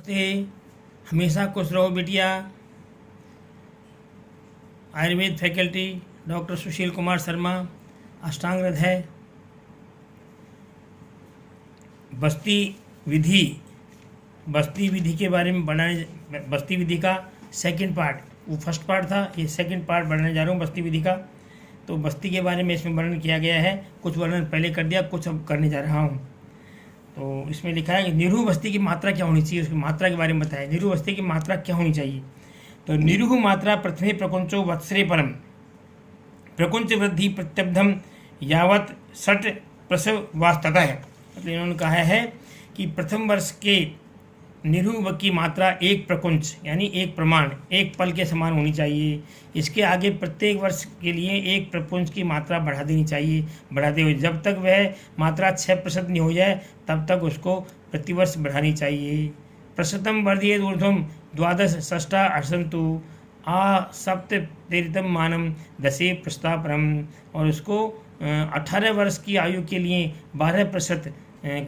नमस्ते। हमेशा खुश रहो बिटिया। आयुर्वेद फैकल्टी डॉक्टर सुशील कुमार शर्मा, अष्टांग हृदय। बस्ती विधि, बस्ती विधि के बारे में बनाने, बस्ती विधि का सेकंड पार्ट, वो फर्स्ट पार्ट था, ये सेकंड पार्ट बनाने जा रहा हूँ बस्ती विधि का। तो बस्ती के बारे में इसमें वर्णन किया गया है, कुछ वर्णन पहले कर दिया, कुछ अब करने जा रहा हूँ। तो इसमें लिखा है कि निरूह बस्ती की मात्रा क्या होनी चाहिए, उसकी मात्रा के बारे में बताया। निरूह बस्ती की मात्रा क्या होनी चाहिए, तो निरूह मात्रा प्रथमे प्रकुंचो वत्सरे परम प्रकुंच वृद्धि प्रत्यब्धम यावत षट प्रसव वास्तता है। मतलब इन्होंने कहा है कि प्रथम वर्ष के निरूह की मात्रा एक प्रकुंच यानी एक प्रमाण, एक पल के समान होनी चाहिए। इसके आगे प्रत्येक वर्ष के लिए एक प्रपुंज की मात्रा बढ़ा देनी चाहिए। बढ़ाते हुए जब तक वह मात्रा 6% नहीं हो जाए तब तक उसको प्रतिवर्ष बढ़ानी चाहिए। प्रशतम वर्धियेद ऊर्ध्वम द्वादश षष्ठा अठसंतु आ सप्त तेरितम मानम दशे प्रस्तापरम। और उसको 18 वर्ष की आयु के लिए 12%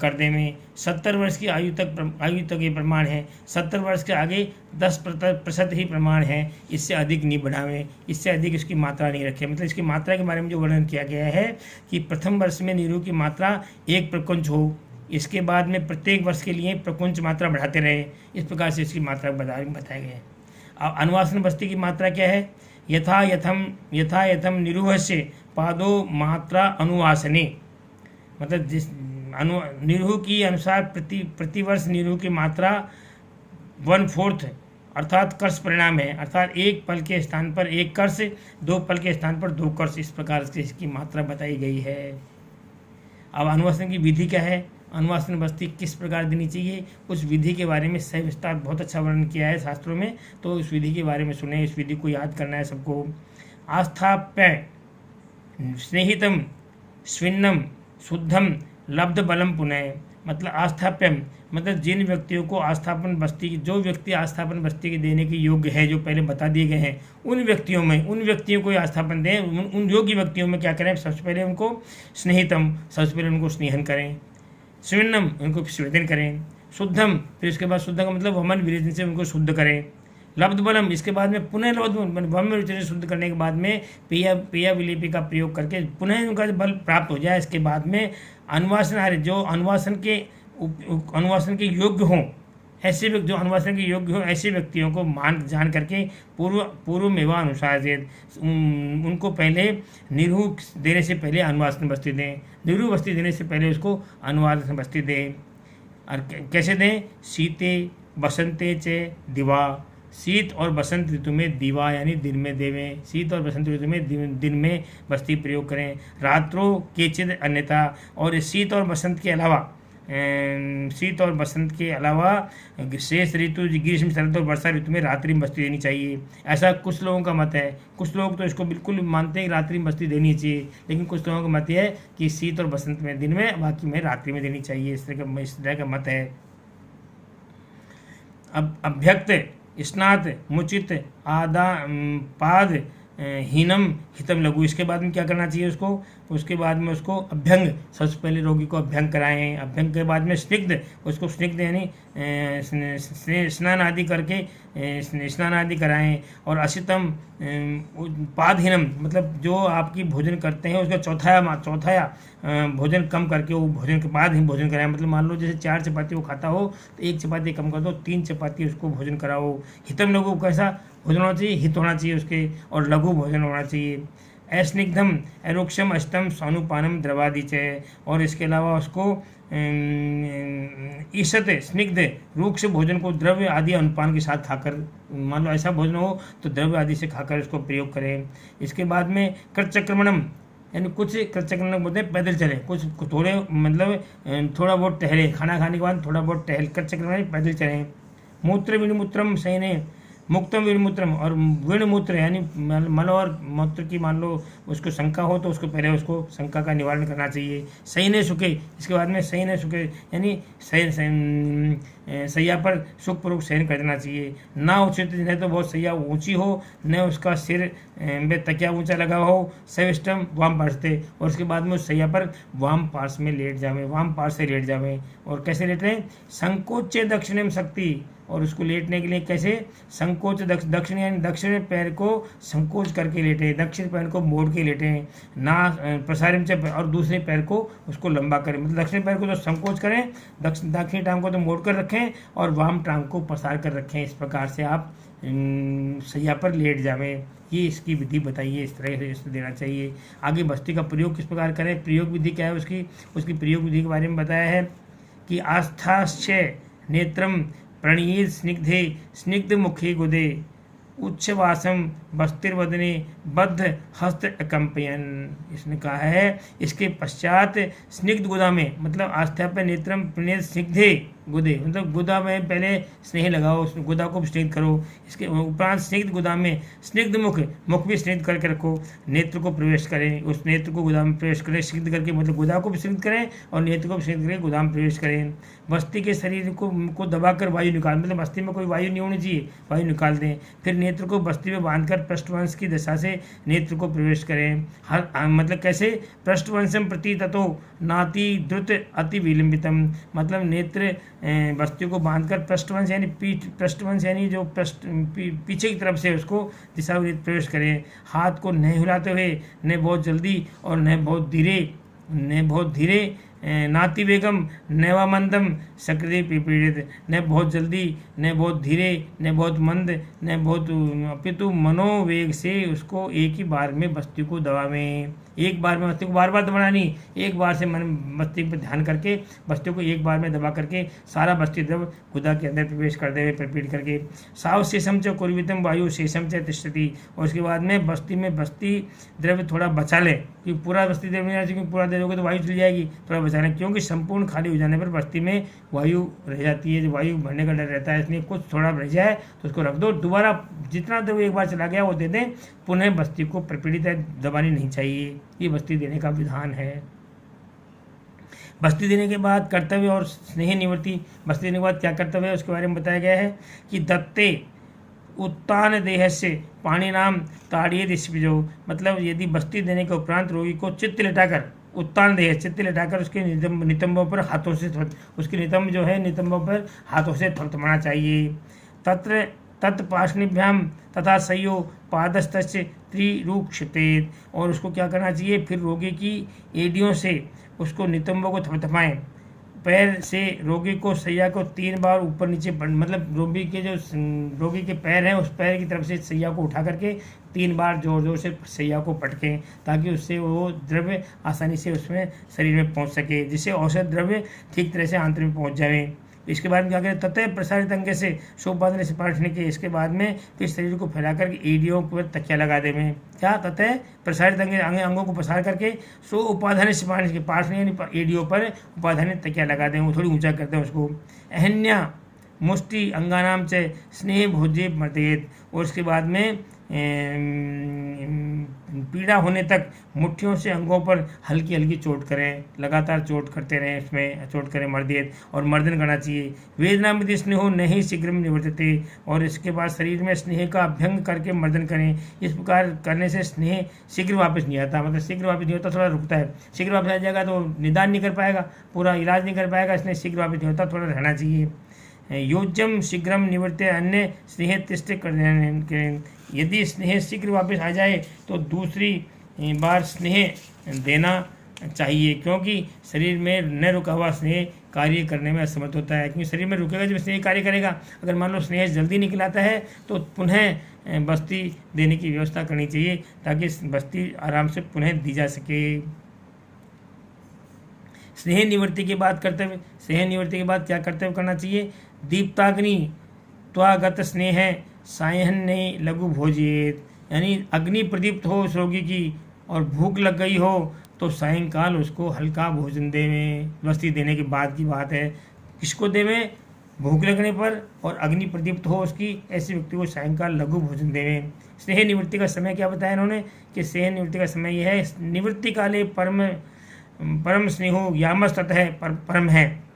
कर दे में। 70 वर्ष की आयु तक ये प्रमाण है। 70 वर्ष के आगे 10% ही प्रमाण है, इससे अधिक नहीं बढ़ावें, इससे अधिक इसकी मात्रा नहीं रखें। मतलब इसकी मात्रा के बारे में जो वर्णन किया गया है कि प्रथम वर्ष में निरूह की मात्रा एक प्रकुंच हो, इसके बाद में प्रत्येक वर्ष के लिए प्रकुंच मात्रा बढ़ाते रहे। इस प्रकार से इसकी मात्रा बताया गया है। अब अनुवासन बस्ती की मात्रा क्या है, यथा यथम निरूह से पादो मात्रा अनुवासने। मतलब जिस निरूह की अनुसार प्रतिवर्ष निरूह की मात्रा 1/4 अर्थात कर्ष परिणाम है। अर्थात एक पल के स्थान पर एक कर्ष, 2 पल के स्थान पर 2 कर्ष, इस प्रकार से इसकी मात्रा बताई गई है। अब अनुवासन की विधि क्या है, अनुवासन बस्ती किस प्रकार देनी चाहिए, उस विधि के बारे में सही विस्तार बहुत अच्छा वर्णन किया है शास्त्रों में। तो उस विधि के बारे में सुने, इस विधि को याद करना है सबको। आस्थाप्य स्नेहितम स्विन्नम शुद्धम लब्ध बलम पुनः। मतलब आस्थाप्यम मतलब जिन व्यक्तियों को आस्थापन बस्ती की, जो व्यक्ति आस्थापन बस्ती के देने के योग्य है, जो पहले बता दिए गए हैं, उन व्यक्तियों को आस्थापन दें। उन योग्य व्यक्तियों में क्या करें, सबसे पहले उनको स्नेहितम, सबसे पहले उनको स्नेहन करें। स्विन्नम उनको स्वेदन करें। शुद्धम, फिर उसके बाद शुद्ध का मतलब वमन विरेचन से उनको शुद्ध करें। लब्ध बलम, इसके बाद में पुनः वम विरेचन शुद्ध करने के बाद में पिया विलेपी का प्रयोग करके पुनः उनका बल प्राप्त हो जाए। इसके बाद में अनुवासन, जो अनुवासन के योग्य हों, ऐसे व्यक्ति जो अनुवासन के योग्य हों, ऐसे व्यक्तियों को मान जान करके पूर्व मेवा अनुसार उनको पहले निरूह देने से पहले अनुवासन बस्ती दें। निरूह बस्ती देने से पहले उसको अनुवासन बस्ती दें। और कैसे दें, शीते बसंते च दिवा, शीत और बसंत ऋतु में दिवा यानी दिन में देवें। शीत और बसंत ऋतु में दिन में बस्ती प्रयोग करें। रात्रों के चिद अन्यथा, और शीत और बसंत के अलावा शेष ऋतु ग्रीष्म शरद और वर्षा ऋतु में रात्रि में बस्ती देनी चाहिए। ऐसा कुछ लोगों का मत है। कुछ लोग तो इसको बिल्कुल मानते हैं कि रात्रि में बस्ती देनी चाहिए, लेकिन कुछ लोगों का मत है कि शीत और बसंत में दिन में, बाकी में रात्रि में देनी चाहिए। इस तरह का मत है। अब अभ्यक्त स्नात मुचित पाद हीनम हितम लघु, इसके बाद में क्या करना चाहिए उसके बाद में उसको अभ्यंग, सबसे पहले रोगी को अभ्यंग कराएं। अभ्यंग के बाद में स्निग्ध, उसको स्निग्ध यानी स्नान आदि कराएं। और अशितम पादहीनम मतलब जो आपकी भोजन करते हैं उसका चौथाया भोजन कम करके वो भोजन के बाद ही भोजन कराएं। मतलब मान लो जैसे 4 चपाती वो खाता हो तो 1 चपाती कम कर दो, 3 चपाती उसको भोजन कराओ। हितम लघु, कैसा भोजन होना चाहिए, हित होना चाहिए उसके, और लघु भोजन होना चाहिए। अस्निग्धम एरोक्षम अष्टम स्वानुपानम द्रवादिचय, और इसके अलावा उसको ईषत स्निग्ध रूक्ष भोजन को द्रव्य आदि अनुपान के साथ खाकर, मान लो ऐसा भोजन हो तो द्रव्य आदि से खाकर इसको प्रयोग करें। इसके बाद में कृतचक्रमणम, यानी कुछ कृतचक्रमण बोलते हैं पैदल चले, कुछ थोड़े मतलब थोड़ा बहुत टहले, खाना खाने के बाद थोड़ा बहुत कृतचक्रमण पैदल चलें। मूत्र विनिमूत्रम सैने मुक्तम विणमूत्रम, और विणमूत्र यानी मल और मूत्र की मान लो उसको शंका हो तो उसको पहले उसको शंका का निवारण करना चाहिए। सही ने सुखे, इसके बाद में सही ने सुखे यानी सैया पर सुखपूर्वक शयन कर देना चाहिए। ना उचित नहीं तो बहुत सैया ऊंची हो, न उसका सिर में तकिया ऊंचा लगा हो। सविष्टम वाम पार्श्व, और उसके बाद में उस सैया पर वाम पार्श्व में लेट जावे, वाम पार्श्व से लेट जावे। और कैसे लेट रहे, संकोच दक्षिणम शक्ति, और उसको लेटने के लिए कैसे संकोच दक्षिण यानी दक्षिण पैर को संकोच करके लेटे, दक्षिण पैर को मोड़ के लेटे, ना प्रसारित और दूसरे पैर को उसको लंबा करें, मतलब दक्षिण पैर को तो संकोच करें, दक्षिणी टांग को तो मोड़ कर रखें और वाम टांग को प्रसार कर रखें। इस प्रकार से आप सैया पर लेट जावें। ये इसकी विधि बताइए, इस तरह से इसको देना चाहिए। आगे बस्ती का प्रयोग किस प्रकार करें, प्रयोग विधि क्या है उसकी प्रयोग विधि के बारे में बताया है कि आस्थाश्च नेत्रम प्रणीत स्निग्धे स्निग्ध मुखे गुदे उच्छ्वासम बस्तिर्वदने बद्ध हस्त अकंपयन। इसने कहा है इसके पश्चात स्निग्ध गुदा में, मतलब आस्था पे नेत्रम प्रणीत स्निग्धे गुदे, मतलब गुदा में पहले स्नेह लगाओ, उस गुदा को स्निग्ध करो, इसके उपरांत स्निग्ध गुदा में स्निग्ध मुख भी स्निग्ध करके रखो, नेत्र को प्रवेश करें, उस नेत्र को गुदा में प्रवेश करें, स्निग्ध करके मतलब गुदा को भी स्निग्ध करें और नेत्र को भी स्निग्ध करके गुदा में प्रवेश करें। बस्ती के शरीर को दबाकर वायु निकाल, मतलब बस्ती में कोई वायु नहीं होनी चाहिए, वायु निकाल दें। फिर नेत्र को बस्ती में बांधकर पृष्ठवंश की दशा से नेत्र को प्रवेश करें। मतलब कैसे, पृष्ठवंशम प्रति ततो नाति द्रुत अति विलंबितम, मतलब नेत्र बस्ती को बांधकर पृष्ठवंश यानी पृष्ठवंश यानी जो पीछे की तरफ से उसको दिशा प्रवेश करें। हाथ को न हिलाते हुए, न बहुत जल्दी और न बहुत धीरे नाति वेगम नैवा मंदम सक्रिय पीड़ित, न बहुत जल्दी न बहुत धीरे न बहुत मंद न बहुत, अपितु मनोवेग से उसको एक ही बार में बस्ती को दबावें। एक बार में बस्ती को बार बार दबाना नहीं, एक बार से मन बस्ती पर ध्यान करके बस्ती को एक बार में दबा करके सारा बस्ती द्रव गुदा के अंदर प्रवेश कर देवे प्रपीड़ करके। साव शेषम च कुर्वितम वायु शेषम च तिष्ठति, और उसके बाद में बस्ती द्रव्य थोड़ा बचा लें, क्योंकि पूरा बस्ती द्रव्य नहीं, क्योंकि पूरा दे दोगे तो वायु चली जाएगी, थोड़ा बचा लें, क्योंकि संपूर्ण खाली हो जाने पर बस्ती में वायु रह जाती है, जो वायु भरने का डर रहता है, इसलिए कुछ थोड़ा रह जाए तो उसको रख दो, दोबारा जितना द्रव्य एक बार चला गया वो दे दें, पुनः बस्ती को प्रपीड़ित दबानी नहीं चाहिए। ये बस्ती देने का विधान है। बस्ती देने के बाद कर्तव्य और स्नेह निवृत्ति। बस्ती देने के बाद क्या कर्तव्य है उसके बारे में बताया गया है कि दत्ते उत्तान देह से पाणी नाम ताड़िए दिशो, मतलब यदि बस्ती देने के उपरांत रोगी को चित्त लिटाकर, उत्तान देह चित्त लिटाकर उसके नितंबों पर हाथों से, उसके नितंब जो है नितंबों पर हाथों से थपथपाना चाहिए। तत्पाशनिभ्याम तथा सयो पादस्तस्य त्रिरूक्षतेत, और उसको क्या करना चाहिए, फिर रोगी की एडियों से उसको नितंबों को थपथपाएं, पैर से रोगी को सैया को 3 बार ऊपर नीचे, मतलब रोगी के पैर हैं उस पैर की तरफ से सैया को उठा करके 3 बार जोर जोर से सैया को पटकें, ताकि उससे वो द्रव्य आसानी से उसमें शरीर में पहुंच सके, जिससे औषध द्रव्य ठीक तरह से आंतरिक में पहुंच जाए। इसके बाद क्या करें, ततः प्रसारित अंग से सोपाधन से पाठने के, इसके बाद में फिर शरीर को फैलाकर एडियों पर तकिया लगा दे में, क्या ततः प्रसारित अंगों को प्रसार करके सो उपाधान से पाठने यानी एडियों पर उपाधान तकिया लगा दें, थोड़ी ऊंचा करते हैं उसको। अहन्या मुष्टि अंगानाम से स्नेह भोज्य मर्देत, और उसके बाद में पीड़ा होने तक मुट्ठियों से अंगों पर हल्की हल्की चोट करें, लगातार चोट करते रहें, इसमें चोट करें मर्दियत, और मर्दन करना चाहिए। वेदना में स्नेहो नहीं शीघ्र निवर्तते, और इसके बाद शरीर में स्नेह का अभ्यंग करके मर्दन करें। इस प्रकार करने से स्नेह शीघ्र वापस नहीं आता, मतलब शीघ्र वापस नहीं होता, थोड़ा रुकता है। शीघ्र वापस आ जाएगा तो निदान नहीं कर पाएगा, पूरा इलाज नहीं कर पाएगा, इसलिए शीघ्र वापस नहीं होता, थोड़ा रहना चाहिए। योज्यम शीघ्रम निवृत्ते अन्य स्नेह तिष्ठ कर, यदि स्नेह शीघ्र वापस आ जाए तो दूसरी बार स्नेह देना चाहिए, क्योंकि शरीर में न रुका हुआ स्नेह कार्य करने में असमर्थ होता है, क्योंकि शरीर में रुकेगा जब स्नेह कार्य करेगा। अगर मान लो स्नेह जल्दी निकल आता है तो पुनः बस्ती देने की व्यवस्था करनी चाहिए, ताकि बस्ती आराम से पुनः दी जा सके। स्नेह निवृत्ति के बाद क्या कर्तव्य करना चाहिए, दीप्ताग्नि त्वागत स्नेह सायहन्ने लघु भोजियेत, यानी अग्नि प्रदीप्त हो उस रोगी की और भूख लग गई हो तो सायंकाल उसको हल्का भोजन देवें। बस्ती देने के बाद की बात है, किसको देवें, भूख लगने पर और अग्नि प्रदीप्त हो उसकी, ऐसे व्यक्ति को सायंकाल लघु भोजन देवें। स्नेह निवृत्ति का समय क्या बताया इन्होंने कि स्नेह निवृत्ति का समय यह है, निवृत्ति काले परम स्नेहो यामस्ततः परम है,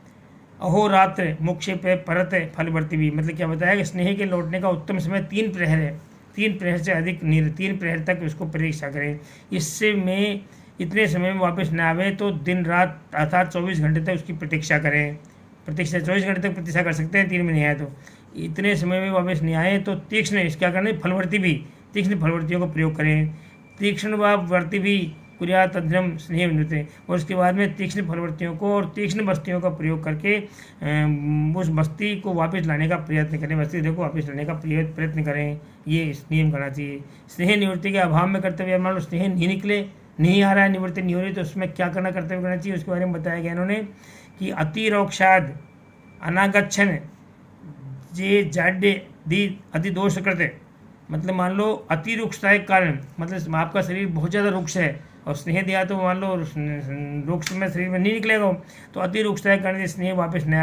अहोरात्र मोक्षे पे परत फलवर्ती भी, मतलब क्या बताया कि स्नेह के लौटने का उत्तम समय 3 प्रहर है, 3 प्रहर से अधिक 3 प्रहर तक उसको प्रतीक्षा करें। इससे में इतने समय में वापस न आवे तो दिन रात अर्थात 24 घंटे तक उसकी प्रतीक्षा करें। 24 घंटे तक प्रतीक्षा कर सकते हैं, 3 में नहीं आए तो। इतने समय में वापस नहीं आए तो तीक्ष्ण क्या करना है, फलवर्ती भी तीक्ष्ण फलवर्तियों का प्रयोग करें। तीक्ष्ण व वर्ती भी कुर्यात तद्धिरम स्नेह विनुते, और उसके बाद में तीक्ष्ण फलवर्तियों को और तीक्ष्ण बस्तियों का प्रयोग करके उस बस्ती को वापस लाने का प्रयत्न करें, बस्ती को वापस लाने का प्रयत्न करें। ये इस नियम करना चाहिए। स्नेह निवृत्ति के अभाव में कर्तव्य, मान लो स्नेह नहीं निकले, नहीं आ रहा है, निवृत्ति नहीं हो रही, तो उसमें क्या करना, कर्तव्य करना चाहिए, उसके बारे में बताया गया इन्होंने कि अतिरोक्षाद अनागच्छन जे जाड्य दी अतिदोष करते, मतलब मान लो अति रुक्षता के कारण, मतलब आपका शरीर बहुत ज़्यादा रुक्ष है और स्नेह दिया तो मान लो रुक्ष में शरीर में नहीं निकलेगा, तो अति रुक्षता के कारण स्नेह वापस न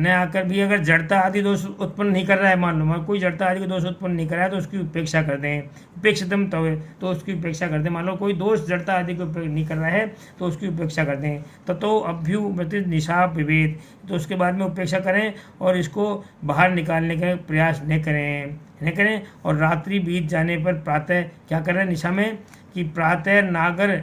आकर भी अगर जड़ता आदि दोष उत्पन्न नहीं कर रहा है, मान लो कोई जड़ता आदि के दोष उत्पन्न नहीं कर रहा है, तो उसकी उपेक्षा कर दें। उपेक्षितम तो उसकी उपेक्षा कर दें। मान लो कोई दोष जड़ता आदि को नहीं कर रहा है तो उसकी उपेक्षा कर दें। तो अभ्युपतित निशाप विभेद, तो उसके बाद में उपेक्षा करें और इसको बाहर निकालने का प्रयास न करें। और रात्रि बीत जाने पर प्रातः क्या करें, निशा में कि प्रातः नागर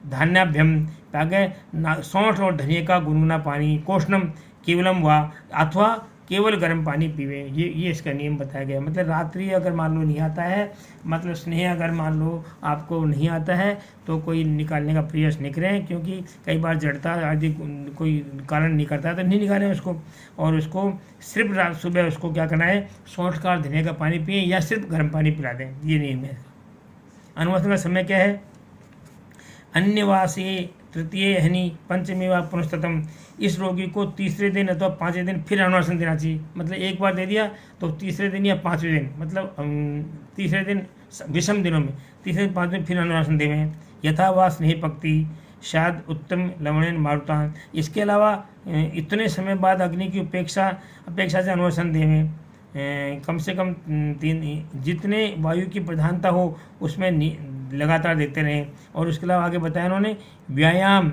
धान्याभ्यम, ताकि सौंठ और धनिया का गुनगुना पानी, कोष्णम केवलम वा, अथवा केवल गर्म पानी पीवे। ये इसका नियम बताया गया। मतलब रात्रि अगर मान लो नहीं आता है, मतलब स्नेह अगर मान लो आपको नहीं आता है, तो कोई निकालने का प्रयास नहीं करें, क्योंकि कई बार जड़ता आदि कोई कारण नहीं करता है तो नहीं निकालें उसको। और उसको सिर्फ रात सुबह उसको क्या करना है, सौंठ का धनिया का पानी पिए या सिर्फ गर्म पानी पिला दें, ये नियम है। अनुवासन का समय क्या है, अन्यवासी तृतीय हनि पंचमी व पुनस्तम, इस रोगी को तीसरे दिन अथवा पाँचवें दिन फिर अनुवासन देना चाहिए। मतलब एक बार दे दिया तो तीसरे दिन या पाँचवें दिन, मतलब तीसरे दिन विषम दिनों में, तीसरे दिन 5 दिन फिर अनुवासन देवें। यथावा स्नेह पक्ति शायद उत्तम लवणेन मारुतान, इसके अलावा इतने समय बाद अग्नि की अपेक्षा से अनुवासन देवें। कम से कम 3, जितने वायु की प्रधानता हो उसमें लगातार देखते रहें। और उसके अलावा आगे बताया उन्होंने, व्यायाम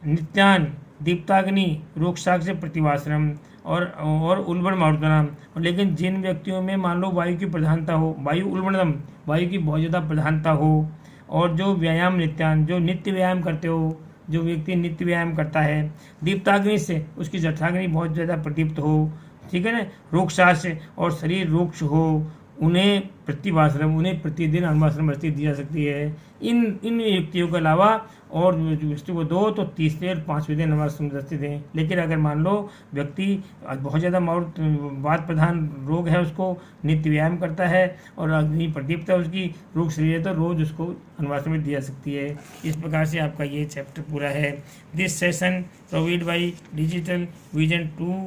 नित्यान दीप्ताग्नि रोक्षाक से प्रतिवाश्रम और उल्बण मारुतनाम। लेकिन जिन व्यक्तियों में मान लो वायु की प्रधानता हो, वायु उल्बणम, वायु की बहुत ज़्यादा प्रधानता हो, और जो व्यायाम नित्यान, जो नित्य व्यायाम करते हो, जो व्यक्ति नित्य व्यायाम करता है, दीप्ताग्नि से उसकी जठाग्नि बहुत ज़्यादा प्रदीप्त हो, ठीक है ना, रोक्षाक से, और शरीर रोक्ष हो, उन्हें प्रतिवाश्रम, उन्हें प्रतिदिन अनुवाश्रम बस्ती दी जा सकती है। इन व्यक्तियों के अलावा और व्यक्ति को 2 तो तीसरे और 5वें दिन अनुवाश्रम बस्ती दें। लेकिन अगर मान लो व्यक्ति बहुत ज़्यादा वात प्रधान रोग है, उसको नित्य व्यायाम करता है और अग्नि प्रदीप्त है, उसकी रोग शरीर है, तो रोज उसको अनुवाश्रम दी जा सकती है। इस प्रकार से आपका ये चैप्टर पूरा है। This session provide by digital vision 2।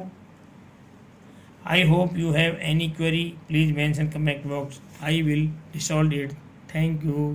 I hope you have any query, please mention comment box. I will resolve it. Thank you.